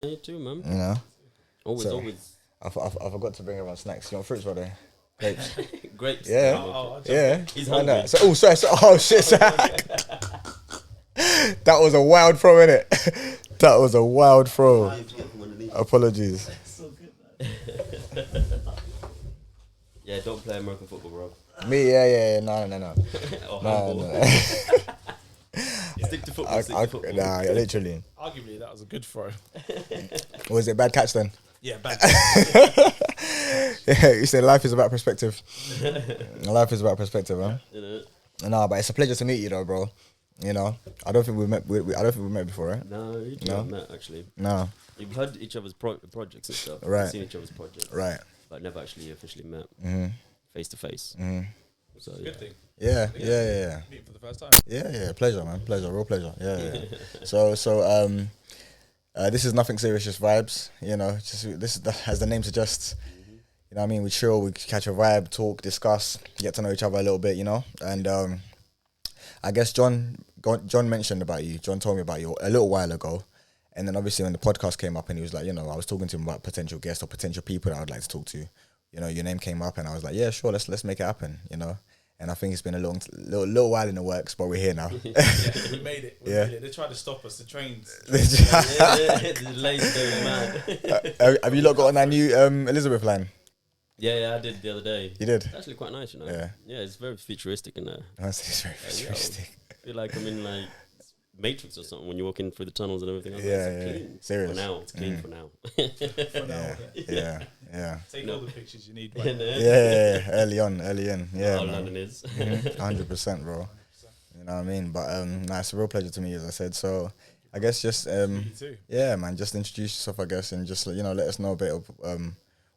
You too, man. You know. Always, So- always. I forgot to bring everyone snacks. You want fruits, brother? Grapes. Grapes. Yeah. Yeah. He's Why hungry. not? So, sorry. Oh shit. That was a wild throw, innit? That was a wild throw. Apologies. Yeah, don't play American football, bro. Me, yeah. No. Or No. handball. Stick to football. Stick to football. Nah, literally. Arguably, that was a good throw. Was it a bad catch then? Yeah, bad. Yeah, you said life is about perspective. Life is about perspective, man. You know? No, but it's a pleasure to meet you, though, bro. You know, I don't think we met. I don't think we met before, right? No, you two No? have met, actually. No, We've heard each other's projects and stuff. Right. We've seen each other's projects. right. But never actually officially met face to face. So, Good thing. Yeah. Meet for the first time. Yeah. Pleasure, man. Pleasure, real pleasure. Yeah. So, this is nothing serious, just vibes. You know, as the name suggests. You know what I mean? We chill, we catch a vibe, talk, discuss, get to know each other a little bit. You know, and I guess John mentioned about you. John told me about you a little while ago. And then obviously when the podcast came up and he was like, you know, I was talking to him about potential guests or potential people that I'd like to talk to. You know, your name came up and I was like, yeah, sure, let's make it happen, you know. And I think it's been a little while in the works, but we're here now. Yeah, we made it. We made it. They tried to stop us. The trains. the delays going mad. Have you lot got on that new Elizabeth line? Yeah, I did the other day. You did? It's actually quite nice, you know. Yeah. Yeah, it's very futuristic in there. Honestly, it's very futuristic. I feel like I'm in like Matrix or something when you're walking through the tunnels and everything. Yeah, It's yeah. clean. Serious. For now, it's clean for now. For now. Yeah. Take all the pictures you need. Right now. Yeah. Early in. Yeah, How man. London is. 100%, bro. You know what I mean? But nah, it's a real pleasure to me, as I said. So I guess just You too. yeah, man, just introduce yourself, I guess, and just let us know a bit of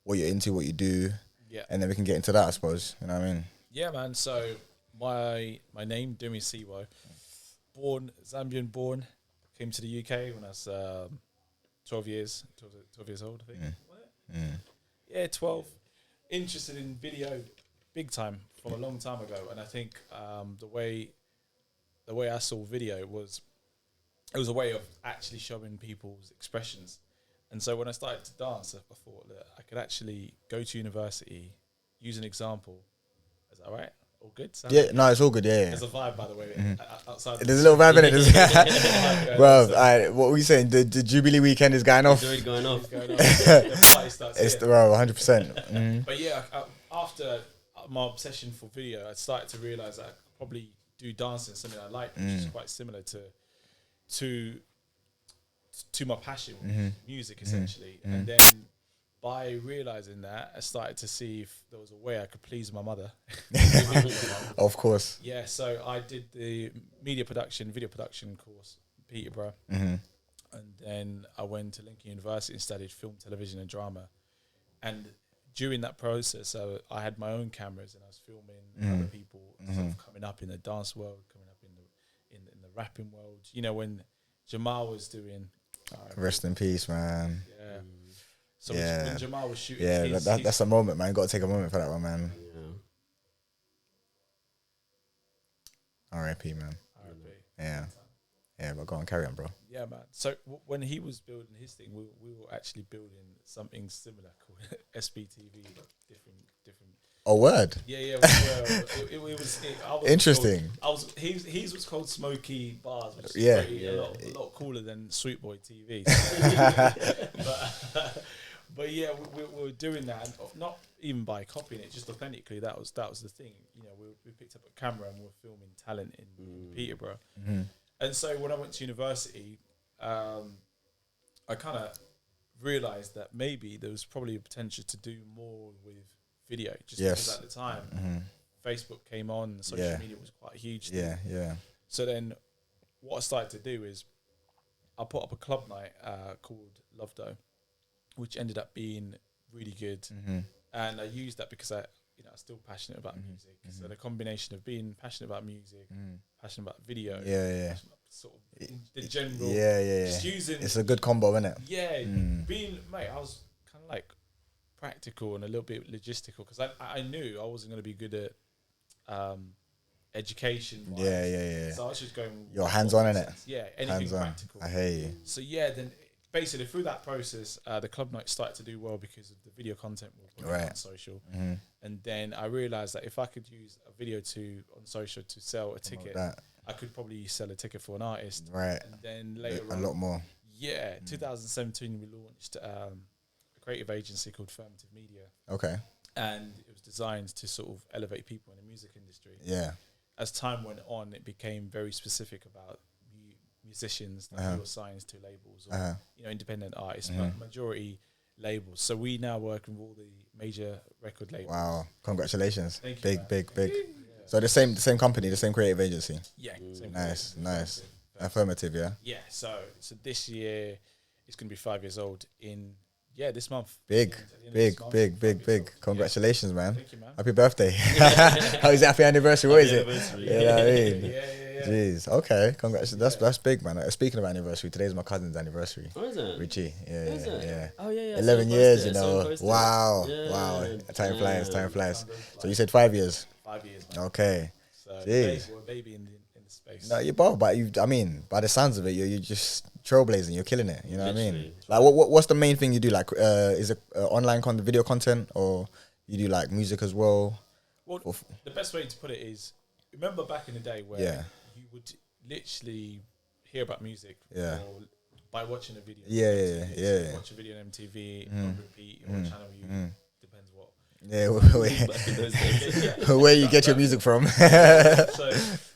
what you're into, what you do, Yeah. and then we can get into that, I suppose. You know what I mean? Yeah, man. So my name, Dumi Siwo, Zambian born, came to the UK when I was 12 years old, I think. Yeah, 12. Interested in video big time from a long time ago, and I think the way I saw video was a way of actually showing people's expressions. And so when I started to dance, I thought that I could actually go to university, use an example. Is that right? All good? Sound Yeah, no, it's all good. Yeah. There's a vibe, by the way, outside. There's a little vibe in it. Yeah. Bro, what were you saying? The Jubilee weekend is going off. It's already going off. The party starts It's here. bro, 100%. But yeah, after my obsession for video, I started to realize that I could probably do dancing, something I like, which is quite similar to my passion, which is music, essentially. And then by realizing that, I started to see if there was a way I could please my mother. Of course. Yeah, so I did the video production course in Peterborough. And then I went to Lincoln University and studied film, television and drama. And during that process, I had my own cameras and I was filming other people sort of coming up in the dance world, coming up in the rapping world. You know, when Jamal was doing... Rest in peace, man. Yeah. So Yeah. when Jamal was shooting... Yeah, his, that's a moment, man. Got to take a moment for that one, man. R.I.P., man. Yeah. Yeah, but go on, carry on, bro. Yeah, man. So when he was building his thing, we were actually building something similar called SBTV, different. Oh, word. Yeah. It was Interesting. His was called Smoky Bars, which is a lot cooler than Sweet Boy TV. But yeah, we were doing that, and not even by copying it, just authentically. That was the thing. You know, we picked up a camera and we were filming talent in Peterborough. And so when I went to university, I kind of realised that maybe there was probably a potential to do more with video, just because at the time Facebook came on, social media was quite a huge thing. Yeah. So then what I started to do is I put up a club night called Love Dough, which ended up being really good. And I used that because I'm still passionate about music. So the combination of being passionate about music, passionate about video, sort of the general, just using. It's a good combo, isn't it? Yeah, I was kind of like practical and a little bit logistical because I knew I wasn't going to be good at education. Yeah. So I was just going. You're hands on in it. Yeah, anything Hands on. practical. I hear you. So yeah, then basically through that process, the club night started to do well because of the video content we put on social. And then I realized that if I could use a video on social to sell a ticket, I could probably sell a ticket for an artist. Right. And then later a lot more. Yeah, 2017 we launched a creative agency called Affirmative Media. Okay. And it was designed to sort of elevate people in the music industry. Yeah. As time went on, it became very specific about musicians that were signed to labels or independent artists, but majority labels. So we now work with all the major record labels. Wow! Congratulations! Thank you, big. Yeah. So the same company, the same creative agency. Yeah. Nice. Affirmative, yeah. Yeah. So this year it's going to be 5 years old in this month. Big. Congratulations, man. Thank you, man. Happy birthday. How is it? Happy anniversary. What is it? Yeah. You know what I mean? Yeah. Jeez. Okay. Congratulations. That's big, man. Speaking of anniversary, today's my cousin's anniversary. Oh, is it? Richie. Yeah. Oh, yeah. 11 years, you know. Wow. Time flies. So you said 5 years. 5 years, man. Okay. So Jeez. we're a baby in the space. No, you're both, but by the sounds of it, you're just trailblazing. You're killing it. You know what I mean? Literally. Like, what's the main thing you do? Like, is it online video content, or you do like music as well? Well, the best way to put it is, remember back in the day where you would literally hear about music or by watching a video. Yeah. Watch a video on MTV on repeat or channel you depends what. Yeah, where you get your music from. So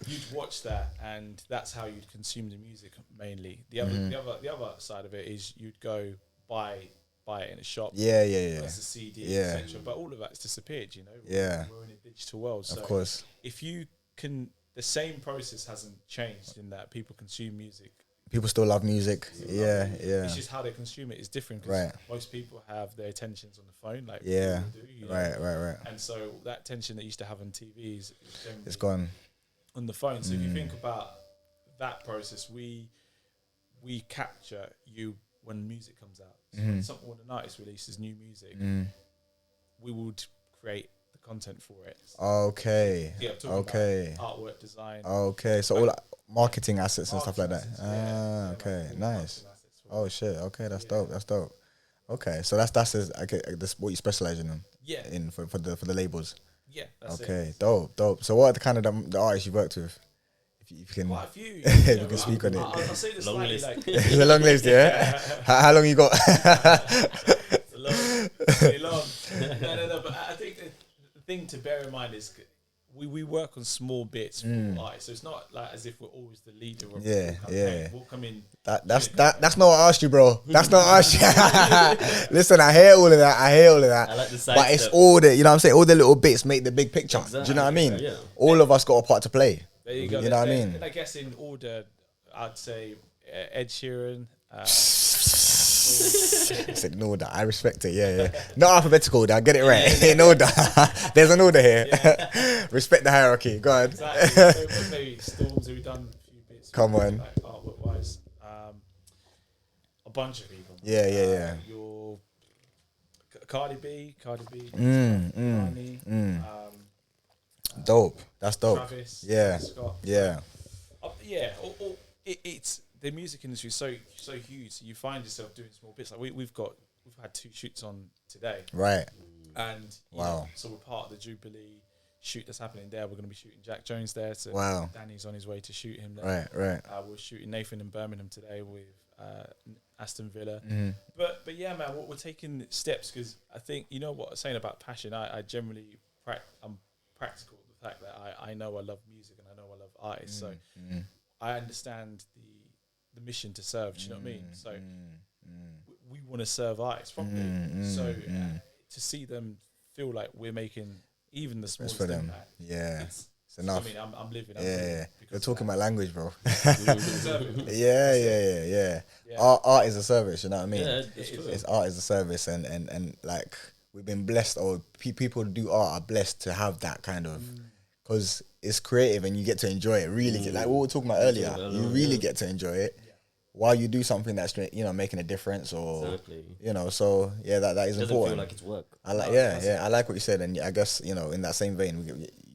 you'd watch that, and that's how you'd consume the music mainly. The other side of it is you'd go buy it in a shop. Yeah. As a CD, etc. But all of that's disappeared. You know. We're in a digital world. So of course. if you can, the same process hasn't changed in that people consume music. People still love music. Yeah. It's just how they consume it is different. Cause most people have their attentions on the phone. Like yeah. Do, Right. And so that attention that used to have on TVs, it's gone on the phone. So if you think about that process, we capture you when music comes out. So when an artist releases new music, we would create the content for it. So okay. Artwork, design. Okay. So all marketing assets and stuff like that. Okay. Nice. Oh shit. Okay, that's dope. Okay, so that's what you specialize in. Yeah. In for the labels. Yeah. That's okay. It. Dope. So what are the kind of the artists you worked with? If you can. Quite a few. If you can speak on it. I'll say this slightly like. It's a long list, yeah. How long you got? It's a long. Pretty long. No. But I think the thing to bear in mind is we work on small bits for artists, so it's not like as if we're always the leader of the campaign. We'll come in. That's not what I asked you, bro. That's not what I asked you. Listen, I hear all of that. I like the side but it's all the, you know what I'm saying, all the little bits make the big picture. Exactly. Do you know what I mean? Yeah. All of us got a part to play. There you go. You know what I mean? And I guess in order, I'd say Ed Sheeran. Just ignore that. I respect it. Yeah. Not alphabetical. I get it right. In order. There's an order here. Respect the hierarchy. Go on. Exactly. So maybe Storms, we've done a few bits. Come on. Like artwork wise, a bunch of people. Yeah. Your Cardi B. Ronnie, Dope. That's dope. Travis. Yeah. Scott. Yeah. It's the music industry is so huge. So you find yourself doing small bits. Like we've had 2 shoots on today. Right. And wow. So we're part of the Jubilee shoot that's happening there. We're going to be shooting Jack Jones there. So wow. Danny's on his way to shoot him there. Right. We're shooting Nathan in Birmingham today with Aston Villa. But yeah, man, we're taking steps because I think, you know what I was saying about passion. I generally I'm practical. The fact that I know I love music and I know I love artists. So I understand the mission to serve. Do you know what I mean? So we want to serve artists properly. So to see them feel like we're making even the smallest impact. Yeah. It's enough. I mean, I'm living. You're talking my language, bro. Yeah. Yeah. Art is a service, you know what I mean? Yeah, it's art is a service, and like we've been blessed, or people who do art are blessed to have that kind of, because it's creative and you get to enjoy it. Really, like what we were talking about earlier, you really get to enjoy it while you do something that's, you know, making a difference, or you know. So yeah, that is doesn't important. Feel like it's work. I like I like what you said, and I guess, you know, in that same vein,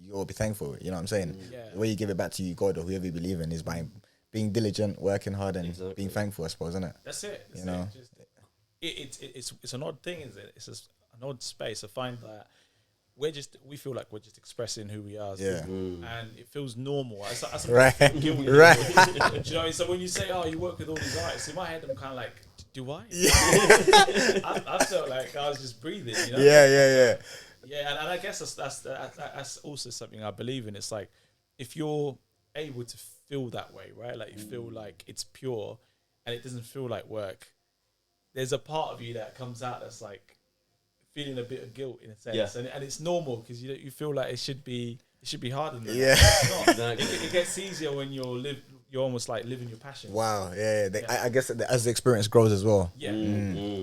you all be thankful. You know what I'm saying? Yeah. The way you give it back to you, God, or whoever you believe in, is by being diligent, working hard, and being thankful, I suppose, isn't it? That's it. You know, it's an odd thing, isn't it? It's just an odd space. I find that we feel like we're just expressing who we are, and it feels normal. Right. Right. Do you know? So when you say, "Oh, you work with all these artists," in my head, I'm kind of like, "Do I?" I felt like I was just breathing. You know? Yeah. Yeah, and I guess that's also something I believe in. It's like if you're able to feel that way, right? Like you feel like it's pure, and it doesn't feel like work. There's a part of you that comes out that's like feeling a bit of guilt in a sense, and it's normal because you feel like it should be harder than that. Yeah. It's not. It gets easier when you're almost like living your passion. Wow. Yeah. I guess as the experience grows as well. Yeah.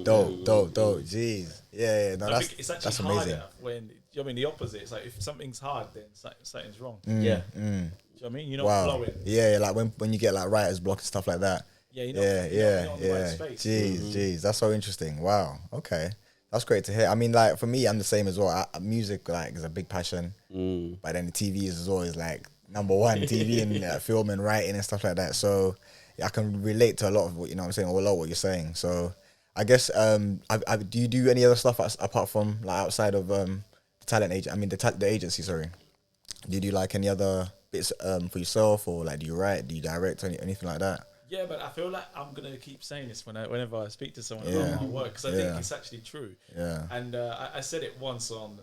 Dope. Jeez. Yeah. No, it's actually that's amazing. harder when I mean the opposite. It's like if something's hard, then something's wrong. Yeah. Do you know what I mean? You're not flowing. Yeah. Like when you get like writer's block and stuff like that. Yeah. You're not in the right space. Jeez. That's so interesting. Wow. Okay. That's great to hear. I mean, like for me, I'm the same as well. Music like is a big passion, but then the TV is always like number one. TV and film and writing and stuff like that. So yeah, I can relate to a lot of what I'm saying, or a lot of what you're saying. So I guess do you do any other stuff apart from like outside of the talent agent? I mean the agency. Sorry, do you do like any other bits for yourself, or like do you write, do you direct, anything like that? Yeah, but I feel like I'm gonna keep saying this whenever I speak to someone about my work because I think it's actually true. Yeah. And I said it once on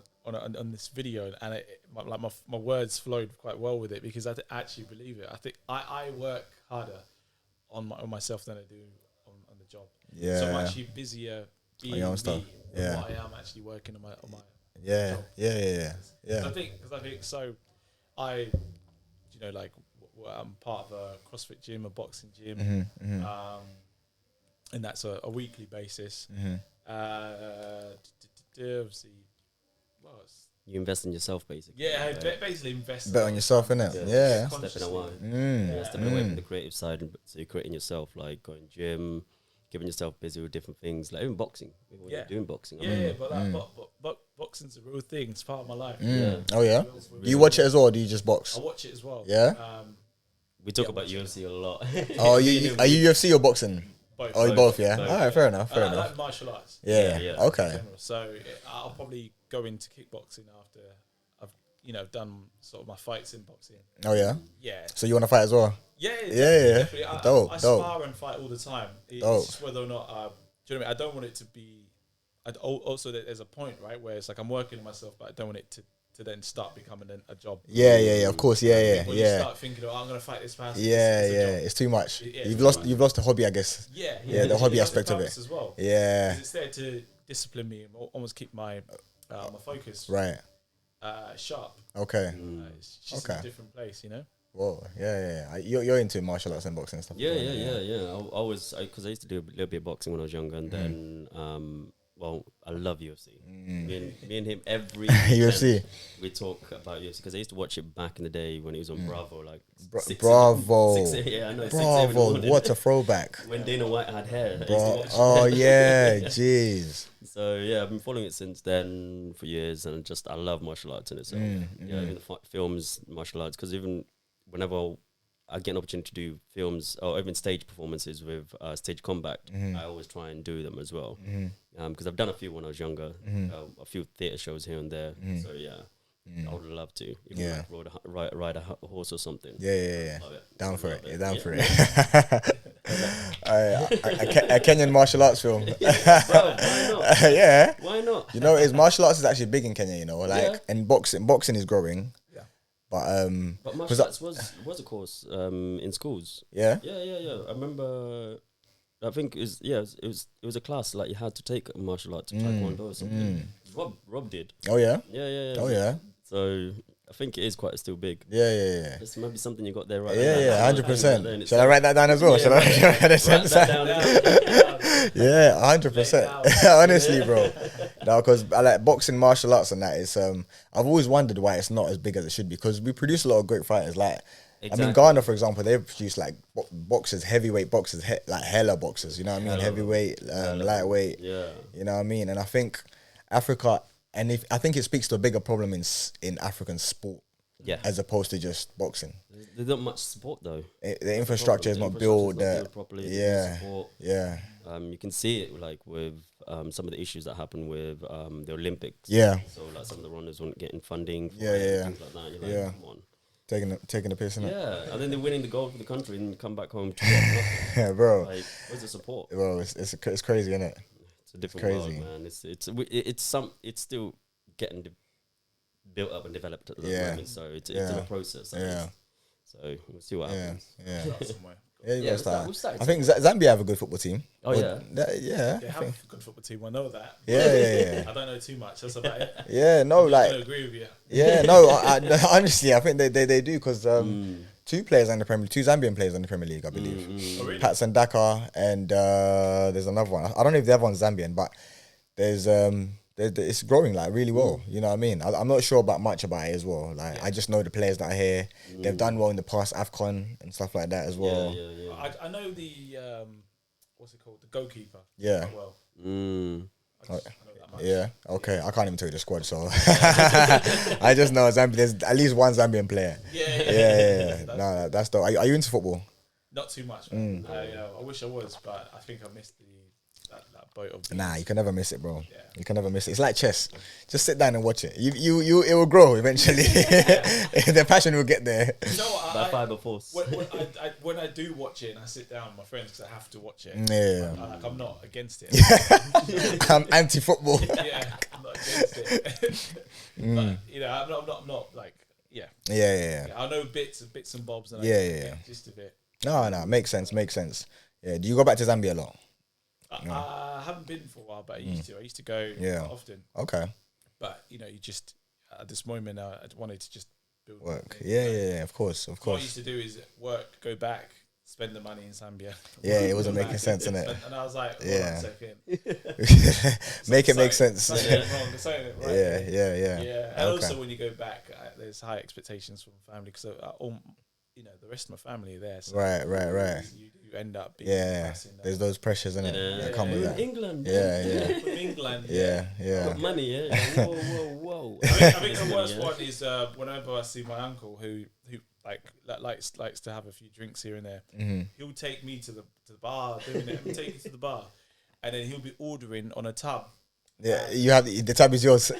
this video, and my words flowed quite well with it because I actually believe it. I think I work harder on myself than I do on the job. Yeah. So I'm actually busier being on your own me stuff. than what I am actually working on my Yeah. job. Yeah. I think so. Like. I'm part of a CrossFit gym, a boxing gym, and that's a weekly basis. Obviously, you invest in yourself, basically. Yeah, basically invest. Bet on yourself, innit? Yeah. Stepping away. Stepping away from the creative side, and so you're creating yourself, like going gym, keeping yourself busy with different things, like even boxing. When you're doing boxing. But boxing's a real thing. It's part of my life. Oh yeah. Do you watch it as well, or do you just box? I watch it as well. Yeah. We talk about UFC a lot. Oh, are you UFC or boxing? Both. Oh, both, yeah. All right, fair enough. I like martial arts. Yeah. Okay. So I'll probably go into kickboxing after I've done sort of my fights in boxing. Oh yeah. Yeah. So you want to fight as well? Yeah. Definitely. Dope. I spar and fight all the time. It's just whether or not do you know what I mean? I don't want it to be. Also, there's a point right where it's like I'm working on myself, but I don't want it to then start becoming a job. Yeah. Of course. Yeah. When you start thinking, I'm going to fight this person. It's too much. You've lost the hobby, I guess. Yeah. The hobby aspect of it as well. Yeah. It's there to discipline me and almost keep my focus sharp. Okay. It's just a different place, you know. Whoa, yeah. You're into martial arts and boxing and stuff. Yeah. I was because I used to do a little bit of boxing when I was younger, and then I love UFC. Me and him every UFC. We talk about UFC because I used to watch it back in the day when it was on Bravo, like Bravo. 6 a.m. I know. Bravo, what a throwback. When Dana White had hair. Oh yeah, jeez. So yeah, I've been following it since then for years, and I love martial arts in itself. Even the films, martial arts, because even whenever I get an opportunity to do films or even stage performances with stage combat, I always try and do them as well. Because I've done a few when I was younger, a few theatre shows here and there. So I would love to. Even like ride a horse or something. Yeah. Love it. Down for it. it. Down for it. A Kenyan martial arts film. Bro, why not? Yeah. Why not? You know, martial arts is actually big in Kenya. You know, and boxing is growing. But martial arts was a course in schools. Yeah. I remember. I think it was a class like you had to take martial arts, taekwondo or something. Rob did. Oh yeah. Yeah. Oh yeah. So I think it is still big. Yeah. This might be something you got there right. Yeah, 100%. Shall I write that down as well? Shall I write that down? Yeah, 100%. Honestly, bro. No, because I like boxing, martial arts, and that is. I've always wondered why it's not as big as it should be, because we produce a lot of great fighters. Like, I mean, Ghana, for example, they produce like boxers, heavyweight boxers, like hella boxers. You know what I mean? Heavyweight, lightweight. Yeah. You know what I mean? And I think Africa, I think it speaks to a bigger problem in African sport. Yeah. as opposed to just boxing. There's not much support though. The infrastructure is not built. Properly. Yeah, Support. yeah, You can see it like with some of the issues that happen with the Olympics. yeah. So like some of the runners weren't getting funding. For Yeah, it, yeah, things like that. You're yeah. like, come on. Taking the piss, innit? Yeah, and then they're winning the gold for the country and come back home to get nothing. Yeah, bro. Like, where's the support? Bro, it's crazy, innit? It's a different crazy. world, man. It's still getting built up and developed at the moment. So it's in a process. Yeah. So we'll see what happens. Yeah. somewhere. Yeah, you gotta start. we'll start. I think Zambia have a good football team. Oh, yeah? Yeah. They have a good football team. I know that. Yeah. I don't know too much. That's about it. Yeah, no, I like, don't agree with you. yeah, no, honestly, I think they do because two players in the Premier League, two Zambian players in the Premier League, I believe. Oh, really? Pat Sandaka and there's another one. I don't know if the other one's Zambian, but there's it's growing like really well. You know what I mean? I'm not sure about much about it as well. Like I just know the players that are here. They've done well in the past AFCON and stuff like that as well. I know the what's it called? The goalkeeper. Yeah. Quite well. I know that much. Yeah. Okay. I can't even tell you the squad, so I just know there's at least one Zambian player. Yeah. No, that's dope. Are you into football? Not too much. I wish I was, but I think I missed that boat of. Nah, you can never miss it, bro. Yeah. You can never miss it. It's like chess. Just sit down and watch it. You it will grow eventually. The passion will get there. You know what? By fiber force. When I do watch it and I sit down with my friends because I have to watch it. Yeah. I'm not against it. I'm anti-football. Yeah, I'm not against it. But, you know, I'm not like Yeah. I know bits and bobs and Yeah. just a bit. No, makes sense. Yeah. Do you go back to Zambia a lot? I haven't been for a while, but I used to. I used to go quite often. Okay. But you know, you just at this moment, I wanted to just build Work. something. Yeah. Of course. What I used to do is work, go back, spend the money in Zambia. Yeah, it wasn't making sense, innit? And I was like, hold on a second. Make it make sense. Something wrong. Something right. Yeah. And Okay. also, when you go back, there's high expectations from family because you know the rest of my family are there. So Right. You end up being There's those pressures in it that come with that. England. from England. Got money, whoa. I think the worst one is whenever I see my uncle who likes to have a few drinks here and there. He'll take me to the bar, doing it. He'll take me to the bar, and then he'll be ordering on a tub. Yeah, you have the tab is yours.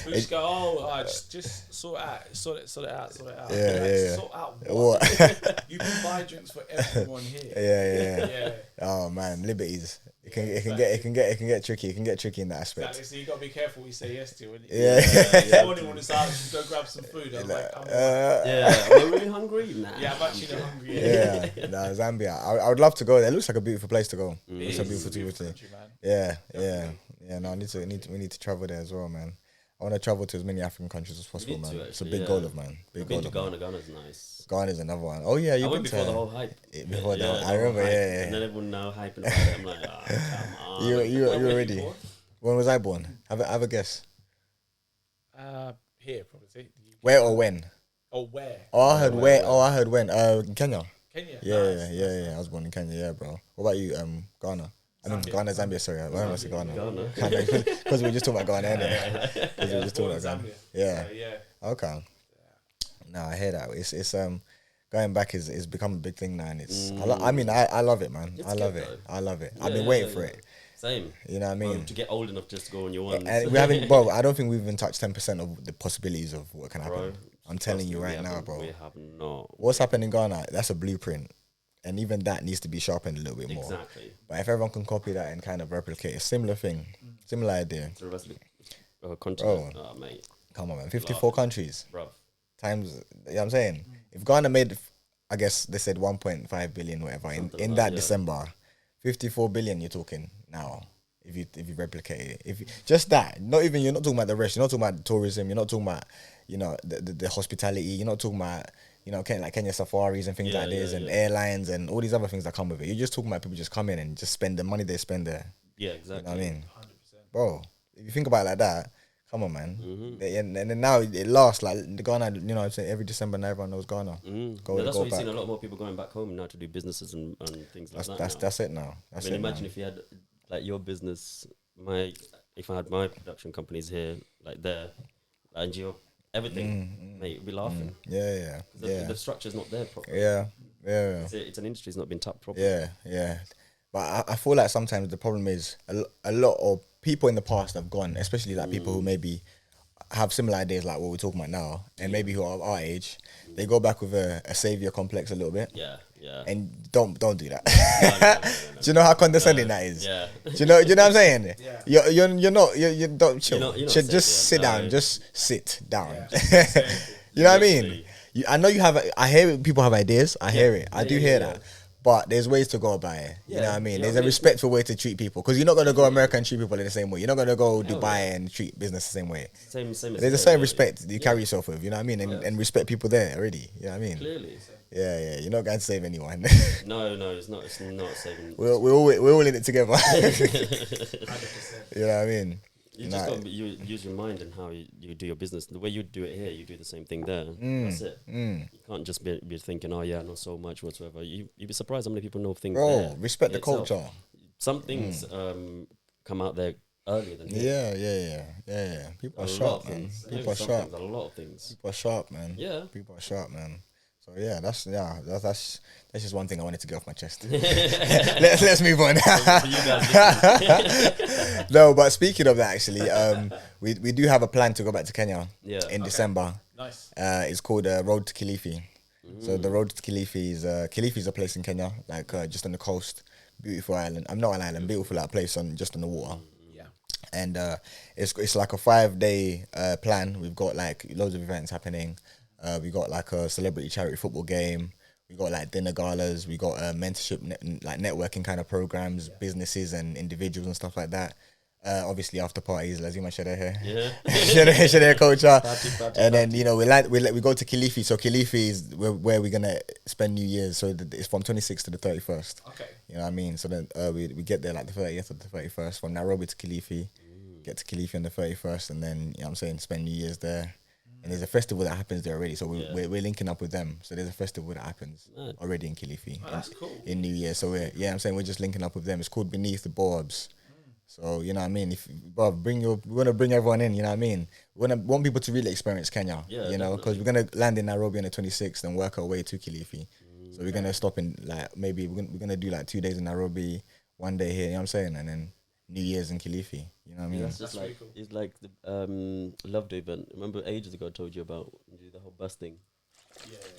We just go, just sort it out. Yeah. Sort out What? You can buy drinks for everyone here. Yeah. Oh man, liberties. It can get tricky. It can get tricky in that aspect. Exactly. So you gotta be careful what you say yes to. Yeah. This morning when it's out, just go grab some food. I'm like, Am I really hungry? Nah. yeah, I'm actually not hungry. Yeah. No, Zambia. I would love to go there. It looks like a beautiful place to go. It's a beautiful country, city. man. Yeah. No, we need to travel there as well, man. I want to travel to as many African countries as possible, man. It's a big goal of mine. I've been to Ghana. Ghana's nice. Ghana's another one. Oh yeah, you went been before to the whole hype. Before that, I remember. Yeah. And then everyone now hyping about it. I'm like, come on. You already. When was I born? Have a guess. Here probably. Where or when? Oh, where? Oh, I heard where. Oh, I heard when. Kenya. Kenya. Yeah, Nice. yeah. I was born in Kenya. Yeah, bro. What about you? Ghana. I mean, Ghana, Zambia. Sorry, I almost said Ghana. Because we were just talking about Ghana, innit? Because we were just talking about Ghana. Yeah. Okay. No, I hear that. It's going back is become a big thing now, and it's. I love it, man. I love it. I've been waiting for it. Same. You know what I mean? To get old enough just to go on your ones. And we haven't, bro. I don't think we've even touched 10% of the possibilities of what can happen. Bro, I'm telling you right now, bro. We have not. What's happening in Ghana? That's a blueprint. And even that needs to be sharpened a little bit more. Exactly. But if everyone can copy that and kind of replicate a similar thing, similar idea. To the rest of the continent. Oh, mate. Come on, man. 54 countries. Bro. Times, you know what I'm saying? If Ghana made, I guess they said 1.5 billion, whatever, in that December, 54 billion you're talking now. If you replicate it. Just that. You're not talking about the rest. You're not talking about tourism. You're not talking about, the hospitality. You're not talking about, Kenya safaris and things like this and airlines and all these other things that come with it. You're just talking about people just come in and just spend the money they spend there. Yeah, exactly. You know what I mean? 100%. Bro, if you think about it like that, come on, man. And then now it lasts, like the Ghana, I'm saying every December now everyone knows Ghana. That's why you've seen a lot more people going back home now to do businesses and things like that. That's it now. Imagine if you had like your business, if I had my production companies here, like there, and you're everything, mate, we'll be laughing. Yeah. The structure's not there properly. Yeah. It's an industry that's not been tapped properly. Yeah. But I feel like sometimes the problem is a lot of people in the past have gone, especially like people who maybe have similar ideas like what we're talking about now, and maybe who are of our age. They go back with a savior complex a little bit. Yeah. And don't do that. No. Do you know how condescending that is? Yeah. Do you know what I'm saying? Yeah. You don't chill. You're not Just sit savior, down. no. Just sit down. Yeah. You know what I mean? Literally. I know you have. I hear people have ideas. I hear it. I do hear yeah. that. But there's ways to go about it. You Yeah, know what I mean? you know There's what I a mean? respectful way to treat people. Because you're not going to go America and treat people in the same way. You're not going to go Dubai and treat business the same way. Same as There's a here, certain really. respect you carry yourself with. You know what I mean? And respect people there already. You know what I mean? Clearly. Yeah. You're not going to save anyone. No, it's not. It's not saving. we're all in it together. 100%. You know what I mean? You just got to use your mind and how you do your business. The way you do it here, you do the same thing there. That's it. You can't just be thinking, oh yeah, not so much whatsoever. You'd be surprised how many people know things. Bro, there respect the itself. culture. Some things come out there earlier than here. Yeah. People are A lot sharp, of man. things. People are Some sharp. things, a lot of things. People are sharp, man. Yeah. People are sharp, man. So yeah, that's just one thing I wanted to get off my chest. let's move on. For you guys, No, but speaking of that, actually, we do have a plan to go back to Kenya in December. Nice. It's called Road to Kilifi. So the Road to Kilifi is Kilifi is a place in Kenya, like just on the coast, beautiful island. I'm not an island, beautiful like place just on the water. Yeah. And it's like a 5-day plan. We've got like loads of events happening. We got like a celebrity charity football game. We got like dinner galas. We got mentorship, like networking kind of programs, businesses and individuals and stuff like that. Obviously after parties, Lazima Sherehe. Yeah. Sherehe culture. Party, And then, you know, we go to Kilifi. So Kilifi is where we're going to spend New Year's. So it's from 26th to the 31st. Okay. You know what I mean? So then we get there like the 30th or the 31st from Nairobi to Kilifi. Get to Kilifi on the 31st and then, you know what I'm saying, spend New Year's there. And there's a festival that happens there already. So we're linking up with them. So there's a festival that happens already in Kilifi. Oh, that's cool. In New Year. So I'm saying we're just linking up with them. It's called Beneath the Borbs. So, you know what I mean? We want to bring everyone in, you know what I mean? We want people to really experience Kenya, you know, because we're going to land in Nairobi on the 26th and work our way to Kilifi. So we're going to stop in, like, maybe we're going to do like 2 days in Nairobi, 1 day here, you know what I'm saying? And then New Year's in Kilifi, you know what I mean? That's just like, cool. it's like the Love Day event. Remember ages ago I told you about the whole bus thing?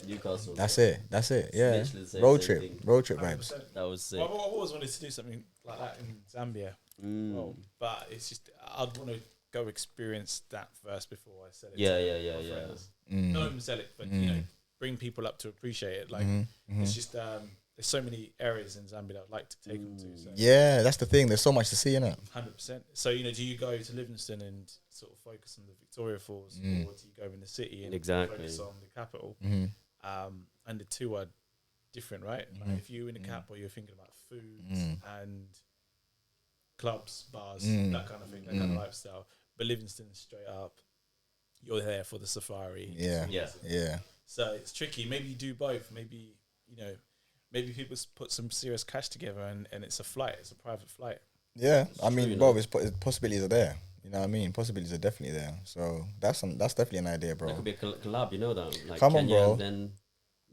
Newcastle. That's it, yeah. Literally the same Road thing. trip vibes. 100%. That was sick. Well, I've always wanted to do something like that in Zambia. Well, but it's just I'd want to go experience that first before I sell it. Yeah. Friends. Not even sell it, but you know, bring people up to appreciate it. Like it's just there's so many areas in Zambia that I'd like to take them to. So. Yeah, that's the thing. There's so much to see, innit? 100%. So you know, do you go to Livingston and sort of focus on the Victoria Falls, or do you go in the city and focus on the capital? And the two are different, right? Like if you're in the capital, you're thinking about food and clubs, bars, that kind of thing, that kind of lifestyle. But Livingston, straight up, you're there for the safari. Yeah. So it's tricky. Maybe you do both. Maybe, you know, maybe people put some serious cash together and it's a flight. It's a private flight. Yeah, I mean, bro, possibilities are there. You know what I mean? Possibilities are definitely there. So that's definitely an idea, bro. That could be a collab, you know that? Like Come on, Kenya bro. and then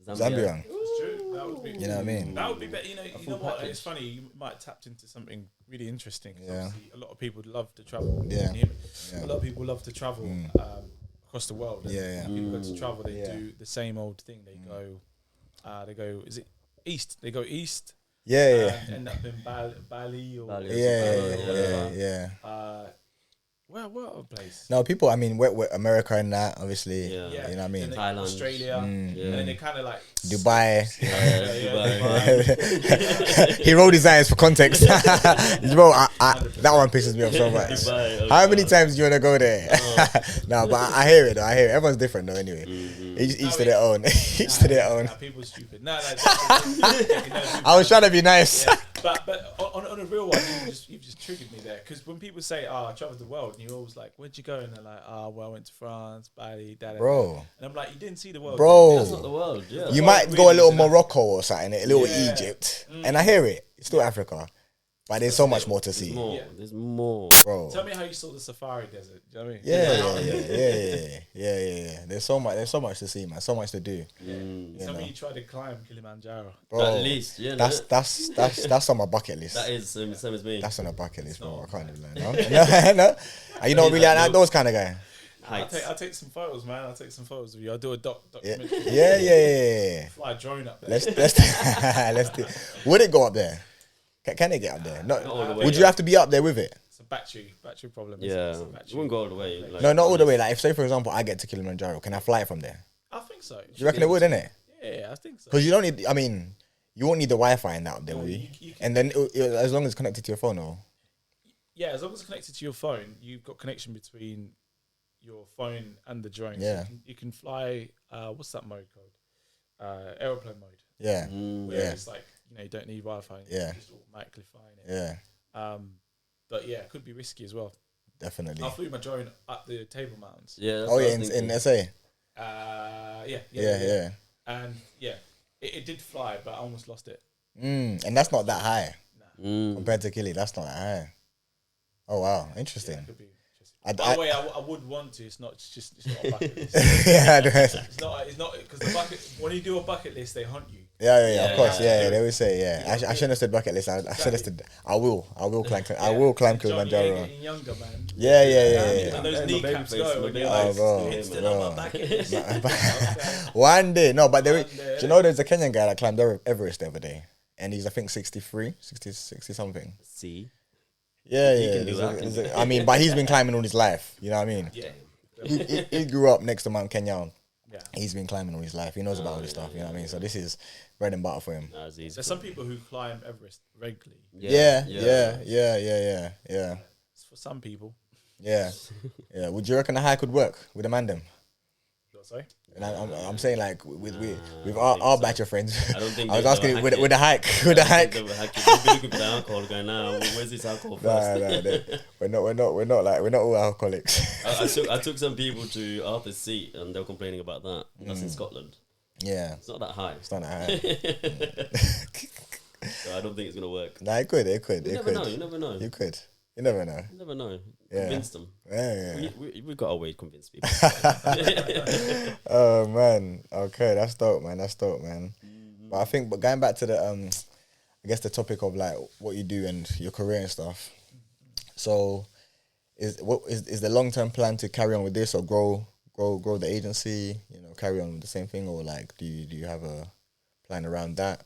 Zambia. That's true. That would be. You know what I mean? That would be better. You know what? package. It's funny. You might have tapped into something really interesting. 'Cause Yeah. obviously a lot of people love to travel. Yeah. Can you hear me? Yeah. A lot of people love to travel across the world. And Yeah. People go to travel. They Yeah. do the same old thing. They go. They go. Is it east? They go east. Yeah. End up in Bali or Bali. Yeah. what other place? No, people, I mean, we're America and that, obviously. Yeah. Yeah. You know what I mean? Then Thailand. Australia, and then they kind of like Dubai. Dubai. He rolled his eyes for context. Bro, that one pisses me off so much. Dubai, How many times do you want to go there? No, but I hear it though. I hear it. Everyone's different though anyway. Each to their own. Each to their own. People are stupid. I was trying to be nice. Yeah. But on a real one, you've just triggered me there. Because when people say, I traveled the world, and you're always like, where'd you go? And they're like, well, I went to France, Bali, da. Bro. And I'm like, you didn't see the world. Bro. That's not the world, yeah. You might go a little Morocco or something, a little Egypt. And I hear it. It's still Africa. But there's so much more to There's see, more. Yeah. There's more. bro. Tell me how you saw the Safari Desert. Do you know what I mean? Yeah. There's so much to see, man. So much to do. You Tell know. me you tried to climb Kilimanjaro. Bro, At least, yeah. that's on my bucket list. That is same as me. That's on a bucket list, bro. I can't even lie. No. Are you not really an outdoors kind of guy? I'll take some photos, man. I'll take some photos of you. I'll do a documentary. Yeah. Fly a drone up there. Let's do. Would it go up there? Can it get up there? Not all the way, Would you have to be up there with it? It's a battery problem. Yeah, It's a you battery. wouldn't go all the way. Like, No, not all the way. Like, if say for example, I get to Kilimanjaro, can I fly it from there? I think so. Do you reckon it would, innit? Yeah, I think so. Because you don't need. I mean, you won't need the Wi-Fi in that up there, will you? you can- And then as long as it's connected to your phone, or Yeah, as long as it's connected to your phone, you've got connection between your phone and the drone. Yeah. So you can fly. What's that mode called? Aeroplane mode. yeah, Where it's like you don't need Wi-Fi. Yeah. You're just automatically flying it. yeah, But yeah, it could be risky as well. definitely. I flew my drone up the Table Mountains. Yeah. that's Oh what I yeah, was in thinking. SA. Yeah. And yeah, it did fly, but I almost lost it. And that's not that high Mm. compared to Kili. That's not that high. Oh wow, interesting. It could be interesting. I- By the way, I would want to. It's not a bucket list. yeah, I do. It's not because the bucket. When you do a bucket list, they hunt you. Yeah, of course. yeah. They always say, I shouldn't have said bucket list. I should have said, I will climb John, Kilimanjaro. you're getting younger, man. Yeah. And those Yeah, my kneecaps baby face, go my when baby you're face. like, Oh, bro, it's still bro. on my bucket list. Okay. One day, no, but One day. do you know there's a Kenyan guy that climbed Everest the other day, and he's I think 60 something. See. Yeah, He can do that. I mean, but he's been climbing all his life. You know what I mean? Yeah. He grew up next to Mount Kenyan. Yeah. He's been climbing all his life. He knows about all this stuff. You know what I mean? So this is bread and butter for him. That's easy. There's some people who climb Everest regularly. Yeah. It's for some people. Yeah. Would you reckon the hike would work with the mandem? Sorry? And I'm saying like with I our don't think batch of friends. I don't think I was they'll asking hack with it. the hike. With the hike. They'll be looking for the alcohol going now. Where's this alcohol first? No, we're not all alcoholics. I took some people to Arthur's Seat and they were complaining about that. That's in Scotland. Yeah, It's not that high. it's not that high. So I don't think it's gonna work. Nah, it could. You never know. You never know. You could. You never know. You never know. Yeah. Convince them. Yeah. We got a way to convince people. Oh man. Okay, that's dope, man. But I think, going back to the I guess the topic of like what you do and your career and stuff. So, is the long term plan to carry on with this or grow the agency? You know, carry on with the same thing, or like do you have a plan around that?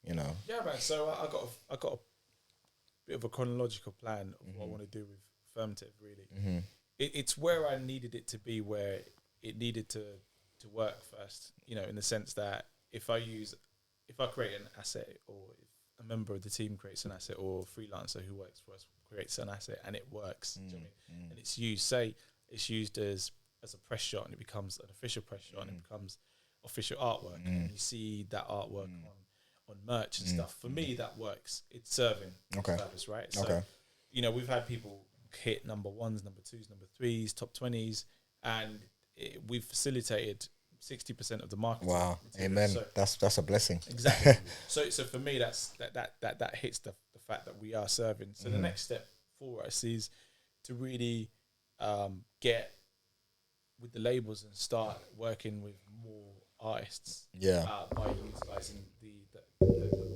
You know. Yeah, man. So I got a bit of a chronological plan of what I want to do with Firmtip. Really, it's where I needed it to be, where it needed to work first. You know, in the sense that if I create an asset, or if a member of the team creates an asset, or a freelancer who works for us creates an asset and it works, do you know what I mean? And it's used. Say it's used as a press shot, and it becomes an official press shot, and it becomes official artwork, and you see that artwork on merch and stuff. For me, that works. It's serving Okay. purpose, right? So, Okay. you know, we've had people hit number ones, number twos, number threes, top 20s, and we've facilitated 60% of the market. Wow. Amen. So, That's a blessing. exactly. so for me, that's that hits the fact that we are serving. So the next step for us is to really get with the labels and start working with more artists. Yeah. By utilizing the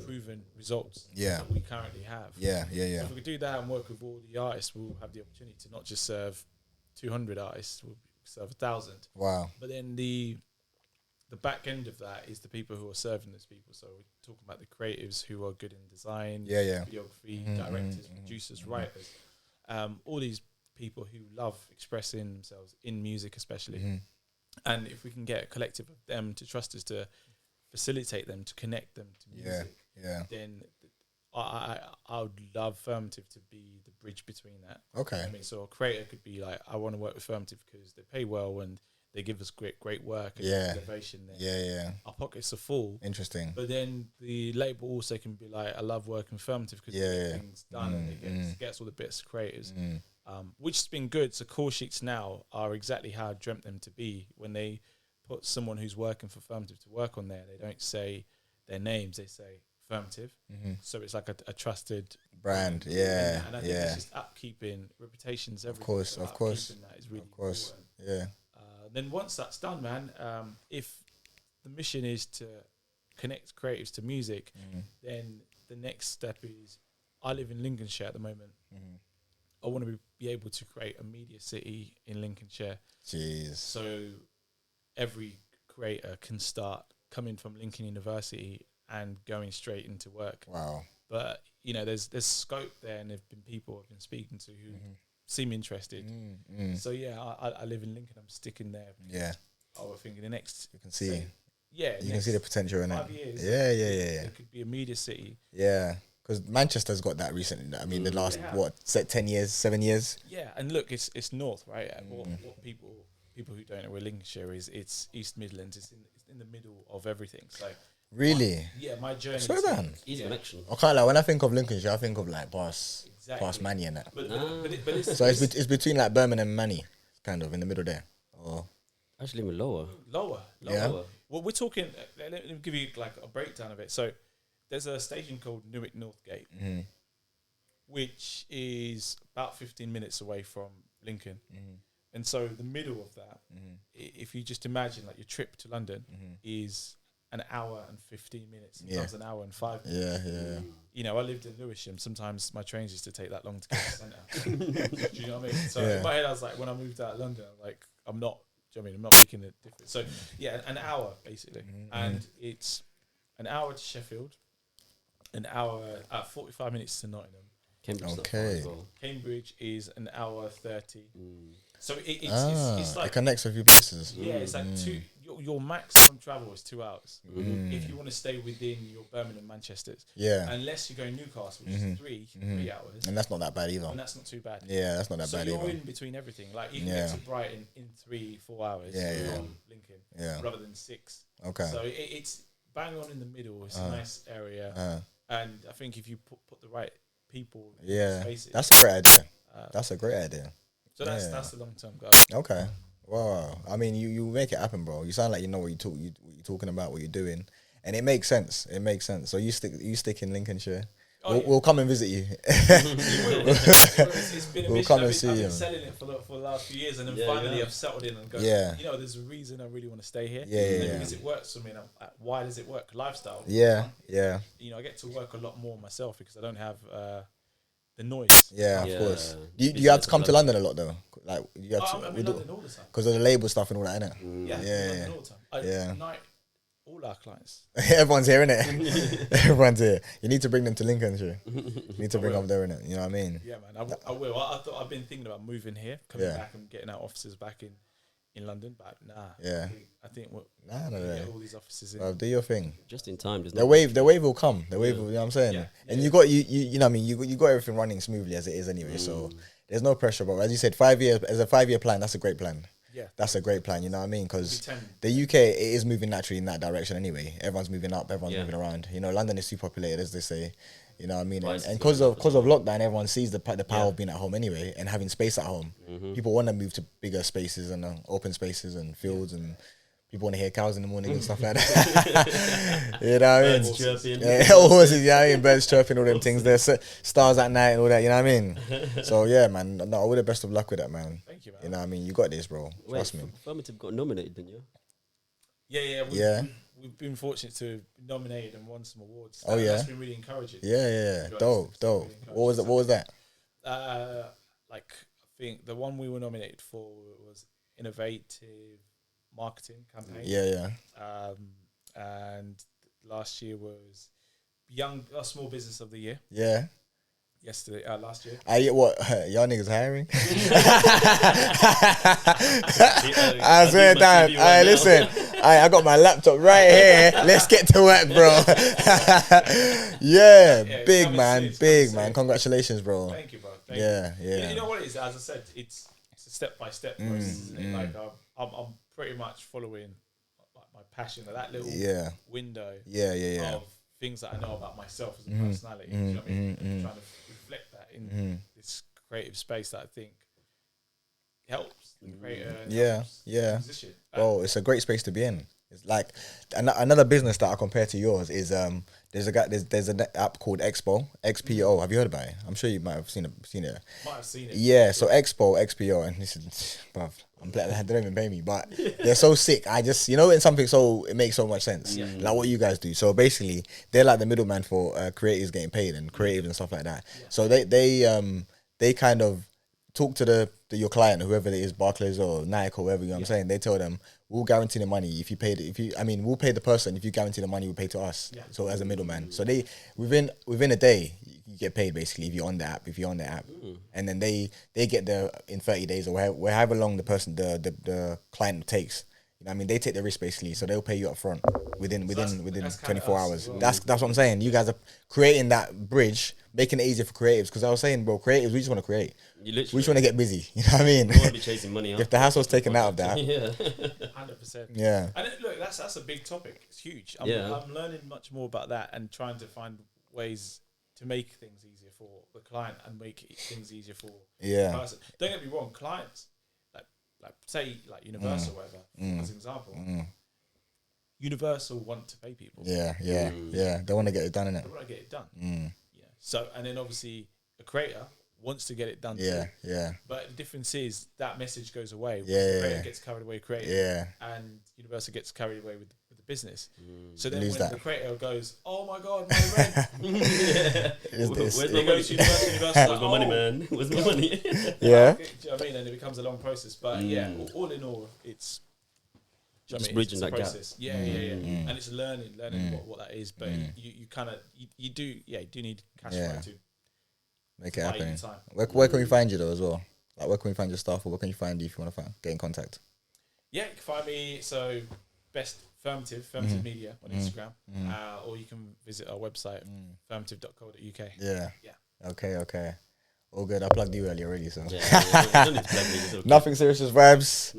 proven results Yeah. that we currently have. Yeah. So if we could do that and work with all the artists, we'll have the opportunity to not just serve 200 artists, we'll serve 1,000. Wow. But then the back end of that is the people who are serving those people. So we're talking about the creatives who are good in design, Yeah. videography, directors, producers, writers. All these people who love expressing themselves in music, especially. And if we can get a collective of them to trust us to facilitate them, to connect them to music, then I would love Firmtip to be the bridge between that. Okay. I mean, so a creator could be like, I want to work with Firmtip because they pay well and they give us great work and innovation. Yeah. Our pockets are full. Interesting. But then the label also can be like, I love working with Firmtip because they get things done and it gets all the bits of creators, which has been good. So call sheets now are exactly how I dreamt them to be. When they put someone who's working for Firmtip to work on there, they don't say their names, they say affirmative. Mm-hmm. So it's like a trusted Brand, yeah, and I think yeah. it's just upkeeping reputations. Of course, so of course, upkeeping that is really of course, important. yeah. Then once that's done, man, if the mission is to connect creatives to music, then the next step is, I live in Lincolnshire at the moment. I want to be able to create a media city in Lincolnshire. Jeez. So every creator can start coming from Lincoln University and going straight into work. Wow. But you know, there's scope there, and there've been people I've been speaking to who seem interested. So yeah, I live in Lincoln. I'm sticking there. Yeah. I would think in the next, You can see. yeah, You can see the potential in it. 5 years. Yeah. It could be a media city. Yeah. Because Manchester's got that recently. I mean, the last, 10 years, 7 years? Yeah, and look, it's north, right? And what people who don't know where Lincolnshire is, it's East Midlands. It's in the middle of everything. So Really? my journey. Swear down. Easy connection. I can't lie. When I think of Lincolnshire, I think of like past Manny and that. But it's, So it's between like Birmingham and Manny, kind of in the middle there. Or Actually, even lower. lower. Yeah. Well, we're talking. Let me give you like a breakdown of it. So there's a station called Newark Northgate, which is about 15 minutes away from Lincoln. And so the middle of that, if you just imagine like your trip to London is an hour and 15 minutes, sometimes an hour and 5 minutes. yeah. You know, I lived in Lewisham. Sometimes my trains used to take that long to get to the centre. Do you know what I mean? So in my head, I was like, when I moved out of London, I'm like, I'm not making a difference. So yeah, an hour basically. And it's an hour to Sheffield, an hour, 45 minutes to Nottingham. Cambridge. Okay. Cambridge is an hour 30. So it's like it connects a few places. Yeah, it's like your maximum travel is 2 hours. If you want to stay within your Birmingham, Manchester's. Yeah. Unless you go Newcastle, which is 3 hours. And that's not that bad either. And that's not too bad. Yeah, that's not that So bad you're either. in between everything. Like you can get to Brighton in 3-4 hours from Lincoln, rather than 6. Okay. So it's bang on in the middle. It's a nice area, and I think if you put the right people, in spaces, that's a great idea. That's a great idea. So that's the long term goal. Okay. Wow. I mean, you make it happen, bro. You sound like you know what you're talking about, what you're doing, and it makes sense. It makes sense. So you stick in Lincolnshire. We'll come and visit you. It's been a We'll mission. come and I've see been you. selling it for the last few years, and then finally I've settled in and go. Yeah. You know, there's a reason I really want to stay here. Yeah. Because it works for me. And why does it work? Lifestyle. Yeah. You know, I get to work a lot more myself because I don't have the noise. Yeah, of course. You have to come to London a lot though. Like you have I'm to in London all the time. because of the label stuff and all that, innit? Yeah. Yeah. All the time. Night, all our clients. Everyone's here, innit? Everyone's here. You need to bring them to Lincolnshire. You need to bring them there, innit? You know what I mean? Yeah, man. I will. I've been thinking about moving here, coming back and getting our offices back in London, but nah. Yeah. I think we'll No. get all these offices in. Well, do your thing. Just in time. The wave will come. The wave will, you know what I'm saying? Yeah. And you know what I mean? You got everything running smoothly as it is anyway. So there's no pressure, but as you said, 5 years as a 5 year plan, that's a great plan. Yeah. That's a great plan, you know what I mean? Because 10. the UK, it is moving naturally in that direction anyway. Everyone's moving up, everyone's moving around. You know, London is too populated, as they say. You know what I mean? Right, And because of lockdown, everyone sees the power of being at home anyway and having space at home. People want to move to bigger spaces and open spaces and fields, and people want to hear cows in the morning and stuff like that. You know what I mean? Birds chirping. Yeah, horses, yeah, I mean, birds chirping, all them things. There's stars at night and all that, you know what I mean? So yeah, man, no, all the best of luck with that, man. Thank you, man. You know what I mean? You got this, bro. Trust me. Affirmative got nominated, didn't you? Yeah. We've been fortunate to be nominated and won some awards. Oh, yeah? That's been really encouraging. Yeah. To be Dope, honest, dope. it's been What was that? Like, I think the one we were nominated for was Innovative Marketing Campaign. Yeah. And last year was Small Business of the Year. Yeah. Last year. What? Y'all niggas hiring? I swear down. Listen. I got my laptop right here. Let's get to work, bro. Yeah, big man. Congratulations, bro. Thank you, bro. Yeah. You know what it is? As I said, it's a step-by-step process, isn't it? Like, I'm pretty much following my passion, that little window of things that I know about myself as a personality. You know what I mean? Trying to reflect that in this creative space that I think helps the creator and helps the musician. Well, it's a great space to be in. It's like another business that I compare to yours is there's an app called XPO. Have you heard about it? I'm sure you might have seen it. Might have seen it. Yeah, so XPO, and this is, bruv, I'm glad they don't even pay me, but they're so sick. I just, in something so it makes so much sense, like what you guys do. So basically, they're like the middleman for creatives getting paid and creative and stuff like that. So they kind of talk to your client, whoever it is, Barclays or Nike or whatever. You know what I'm saying? They tell them, we'll guarantee the money if you pay. We'll pay the person if you guarantee the money. We'll pay to us. Yeah. So as a middleman, so they within a day you get paid basically if you're on the app. And then they get there in 30 days or however long the client takes. You know what I mean? They take the risk basically, so they'll pay you up front within 24 hours. Well. That's what I'm saying. You guys are creating that bridge, making it easier for creatives. Because I was saying, bro, creatives, we just want to create. We just want to get busy. You know what I mean? You want to be chasing money. If the hassle's taken out of that, 100%. Yeah. And look, that's a big topic. It's huge. I'm learning much more about that and trying to find ways to make things easier for the client and make things easier for the person. Don't get me wrong, clients. Like say like Universal or whatever as an example. Universal want to pay people. Yeah. They want to get it done, innit? They want to get it done. Yeah. So and then obviously a creator wants to get it done. Yeah. But the difference is that message goes away. Yeah. The creator gets carried away creating. Yeah. And Universal gets carried away with the business. So then Lose when that. the creator goes, oh my god, my rent. Where's my money? Universal, Where's my money, man? Where's my money? Yeah. Do you know what I mean? And it becomes a long process. But yeah, all in all, it's just bridging that gap. Yeah. And it's learning what that is. But you kind of you do need cash flow to make it happen. Where can we find you though as well? Like where can we find your stuff, or where can you find you if you want to get in contact? Yeah, you can find me. So best Firmative Media on Instagram, or you can visit our website firmative.co.uk. Yeah. Okay. All good. I plugged you earlier already, so. Okay. Nothing serious, just vibes.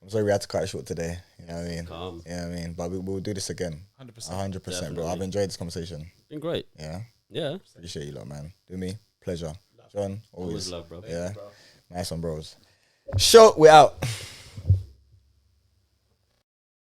I'm sorry we had to cut it short today. You know what I mean? Calm. Yeah, I mean, but we'll do this again. 100%, bro. I've enjoyed this conversation. Been great. Yeah. Appreciate you lot, man. Dumi, pleasure. John, always love, bro. Yeah. Thank you, bro. Nice one, bros. Show, we're out.